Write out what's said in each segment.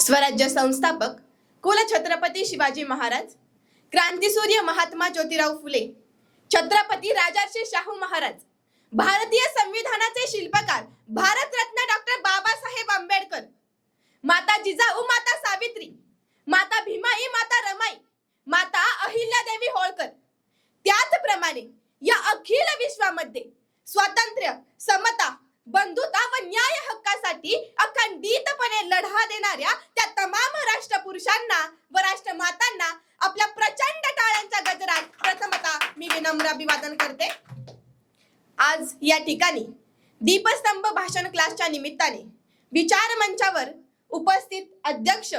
स्वराज्य संस्थापक कुल छत्रपती शिवाजी महाराज, क्रांतीसूर्य महात्मा ज्योतिराव फुले, छत्रपती राजर्षी शाहू महाराज, भारतीय संविधानाचे शिल्पकार भारतरत्न डॉक्टर बाबासाहेब आंबेडकर, माता जिजाऊ, माता सावित्री, माता भीमाई, माता रमाई, माता अहिल्यादेवी होळकर, त्याचप्रमाणे या अखिल विश्वामध्ये स्वातंत्र्य, समता, बंधुता व न्याय हक्कासाठी अखंडितपणे लढा देणाऱ्या त्या तमाम राष्ट्रपुरुषांना व राष्ट्रमातांना आपल्या प्रचंड टाळ्यांच्या गजरात प्रथमतः मी विनम्र अभिवादन करते। आज या ठिकाणी दीपस्तंभ भाषण क्लासच्या निमित्ताने विचार मंचावर उपस्थित अध्यक्ष,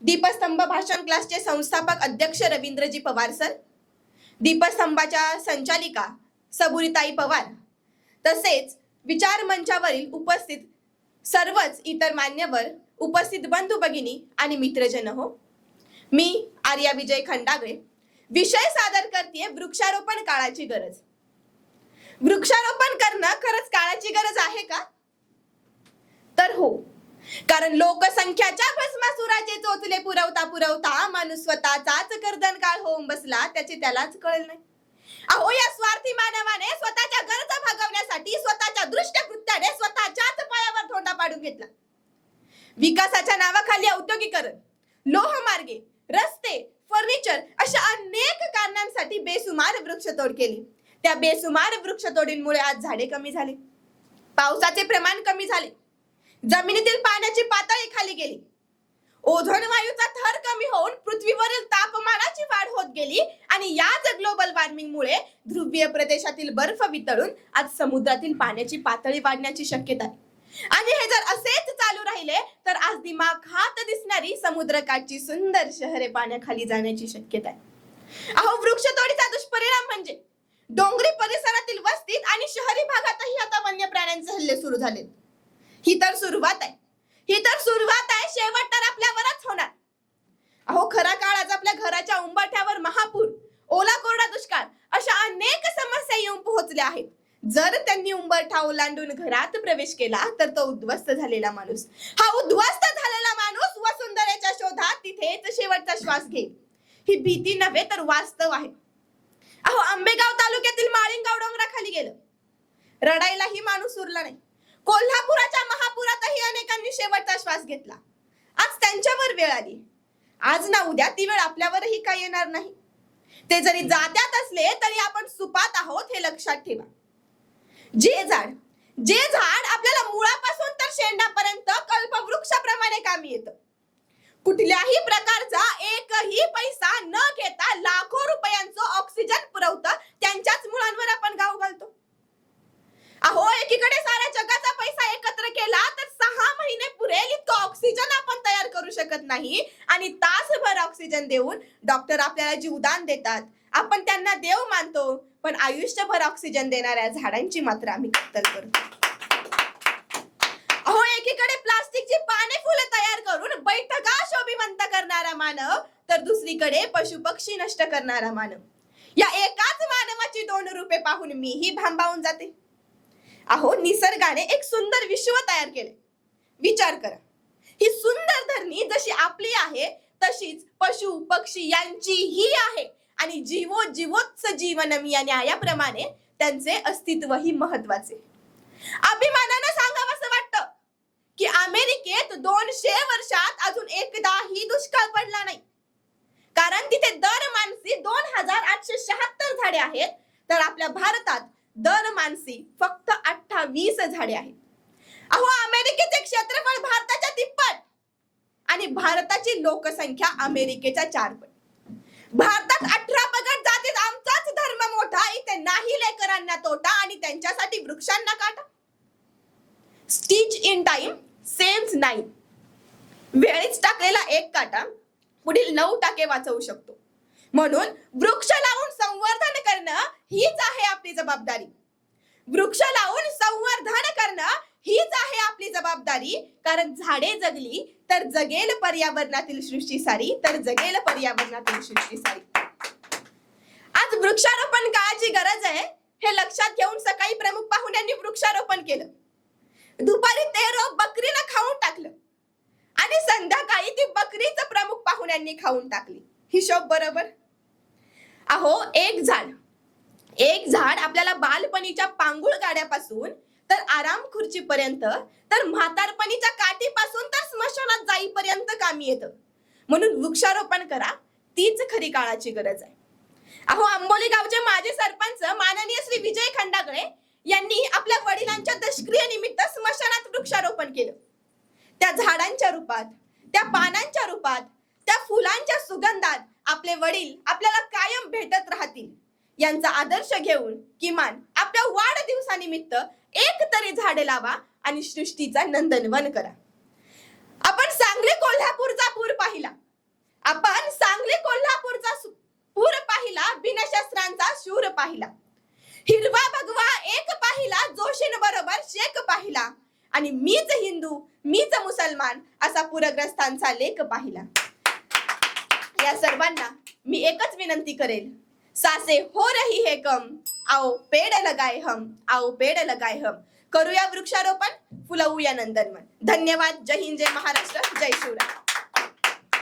दीपस्तंभ भाषण क्लासचे संस्थापक अध्यक्ष रवींद्रजी पवार सर, दीपस्तंभाच्या संचालिका सबुरीताई पवार, तसेच विचार मंचावरील उपस्थित सर्वच इतर मान्यवर, उपस्थित बंधू भगिनी आणि मित्रजन हो, मी आर्या विजय खंडागळे विषय सादर करते वृक्षारोपण काळाची गरज। वृक्षारोपण करणं खरंच काळाची गरज आहे का? तर हो, कारण लोकसंख्याच्या भस्मासुराचे चोचले पुरवता पुरवता माणूस स्वतःचाच कर्दन काळ होऊन बसला, त्याचे त्यालाच कळलं नाही। अहो, या स्वार्थी मानवाने स्वतःच्या गरजा भागवण्यासाठी स्वतःच्या दृष्टकृत्याने स्वतःच्याच पायावर धोंडा पाडून घेतला। विकासाच्या नावाखाली औद्योगिकरण, लोहमार्गे, रस्ते, फर्निचर अशा अनेक कारणांसाठी बेसुमार वृक्षतोड केली। त्या बेसुमार वृक्षतोडींमुळे आज झाडे कमी झाले, पावसाचे प्रमाण कमी झाले, जमिनीतील पाण्याची पातळी खाली गेली, ओझोन वायूचा थर कमी होऊन पृथ्वीवरील तापमानाची वाढ होत गेली आणि याच ग्लोबल वॉर्मिंग मुळे ध्रुवीय प्रदेशातील बर्फ वितळून आज समुद्रातील पाण्याची पातळी वाढण्याची शक्यता आहे। आणि हे जर असेच चालू राहिले तर आज दिमाखात दिसणारी समुद्रकाठची सुंदर शहरे पाण्याखाली जाण्याची शक्यता आहे। अहो, वृक्षतोडीचा दुष्परिणाम म्हणजे डोंगरी परिसरातील वस्तीत आणि शहरी भागातही आता वन्य प्राण्यांचे हल्ले सुरू झालेत। ही तर सुरुवात आहे, शेवट तर आपल्यावरच होणार। अहो, खरा काळ आज आपल्या घराच्या उंबरठ्यावर महापूर, ओला कोरडा दुष्काळ अशा अनेक समस्या येऊन पोहोचल्या आहेत। जर त्यांनी उंबरठा ओलांडून घरात प्रवेश केला तर तो उद्ध्वस्त झालेला माणूस, हा उद्ध्वस्त झालेला माणूस वसुंधरेच्या शोधात तिथेच शेवटचा श्वास घेईल। ही भीती नव्हे तर वास्तव आहे। अहो, आंबेगाव तालुक्यातील माळिंगाव डोंगराखाली गेलं, रडायलाही माणूस उरला नाही। कोल्हापुराच्या महापुरातही अनेकांनी शेवटचा श्वास घेतला। आज त्यांच्यावर वेळ आली, आज ना उद्या ती वेळ आपल्यावरही काय येणार नाही। ते जरी जात्यात असले तरी आपण सुपात आहोत हे लक्षात ठेवा। जे झाड आपल्याला मुळापासून तर शेंडापर्यंत कल्पवृक्षाप्रमाणे कामी येतं, कुठल्याही प्रकारचा एकही पैसा न घेता लाखो रुपयांचं ऑक्सिजन पुरवतं, त्यांच्याच मुळांवर आपण गाव घालतो। अहो, एकीकडे साऱ्या जगाचा पैसा एकत्र केला तर 6 महिने पुरेल इतकं ऑक्सिजन आपण तयार करू शकत नाही आणि तासभर ऑक्सिजन देऊन डॉक्टर आपल्याला जीवदान देतात, आपण त्यांना देव मानतो, पण आयुष्यभर ऑक्सिजन देणाऱ्या झाडांची मात्र आम्ही कत्तल करतो। अहो, एकीकडे प्लास्टिकची पाने फुले तयार करून बैठका शोभिवंत करणारा मानव, तर दुसरीकडे पशु पक्षी नष्ट करणारा मानव। या एकाच मानवाची 2 रूपे पाहून मीही भांबावून जाते। अहो, निसर्गाने एक सुंदर विश्व तयार केले। विचार करा, ही सुंदर धरणी जशी आपली आहे तशीच पशु पक्षी यांचीही आहे आणि जीवोत्स जीवनम या न्यायाप्रमाणे त्यांचे अस्तित्वही महत्वाचे। अभिमानाने सांगावंसं वाटतं की अमेरिकेत 200 वर्षात अजून एकदाही दुष्काळ पडला नाही, कारण तिथे दर मानसी 2876 झाडे आहेत, तर आपल्या भारतात दर मानसी फक्त 28 झाडे आहेत। अहो, अमेरिकेचे क्षेत्रफळ भारताच्या 3 आणि भारताची लोकसंख्या अमेरिकेच्या 4 पट। भारतात 18 पगड जातीत आमचाच धर्म मोठा, इथे नाही लेकरांना तोटा आणि त्यांच्यासाठी वृक्षांना काटा। Stitch in time saves 9। वेळीच टाकलेला एक काटा पुढील 9 टाके वाचवू शकतो। म्हणून वृक्ष लावून संवर्धन करणं हीच आहे आपली जबाबदारी। वृक्ष लावून संवर्धन करणं हीच आहे आपली जबाबदारी, कारण झाडे जगली तर जगेल पर्यावरणातील सृष्टी सारी, तर जगेल पर्यावरणातील सृष्टी सारी। आज वृक्षारोपण काळाची गरज आहे हे लक्षात घेऊन सकाळी प्रमुख पाहुण्यांनी वृक्षारोपण केलं। दुपारी ते रोप बकरीला खाऊन टाकलं आणि आणि संध्याकाळी ती बकरीच प्रमुख पाहुण्यांनी खाऊन टाकली. हिशोब बरोबर? अहो, एक झाड आपल्याला बालपणीच्या पांगुळ गाड्यापासून तर आराम खुर्चीपर्यंत, तर म्हातारपणीच्या काठीपासून तर स्मशानात जाईपर्यंत कामी येतं. म्हणून वृक्षारोपण करा, तीच खरी काळाची गरज आहे. अहो, आंबोली गावचे माजी सरपंच माननीय श्री विजय खंडागळे यांनी आपल्या वडिलांच्या दशक्रिये निमित्त स्मशानात वृक्षारोपण केलं. त्या झाडांच्या रूपात, त्या पानांच्या रूपात, त्या फुलांच्या सुगंधात आपले वडील आपल्याला कायम भेटत राहतील यांचा आदर्श घेऊन किमान आपल्या वाढदिवसानिमित्त एक तरी झाडे लावा आणि सृष्टीचा नंदनवन करा. आपण सांगली कोल्हापूरचा पूर पाहिला, आपण सांगली कोल्हापूरचा पूर पाहिला, बिनशस्त्रांचा शूर पाहिला, हिरवा भगवा एक पाहिला, जोशीन बरोबर शेख पाहिला, आणि मीच हिंदू मीच मुसलमान असा पूरग्रस्तांचा लेख पाहिला. या सर्वांना मी एकच विनंती करेल, सासे हो रही है कम, आओ पेड़ लगाए हम, आओ पेड़ लगाए हम. करूया वृक्षारोपण, फुलवूया नंदनवन. धन्यवाद. जय हिंद, जय महाराष्ट्र, जय शिवराय.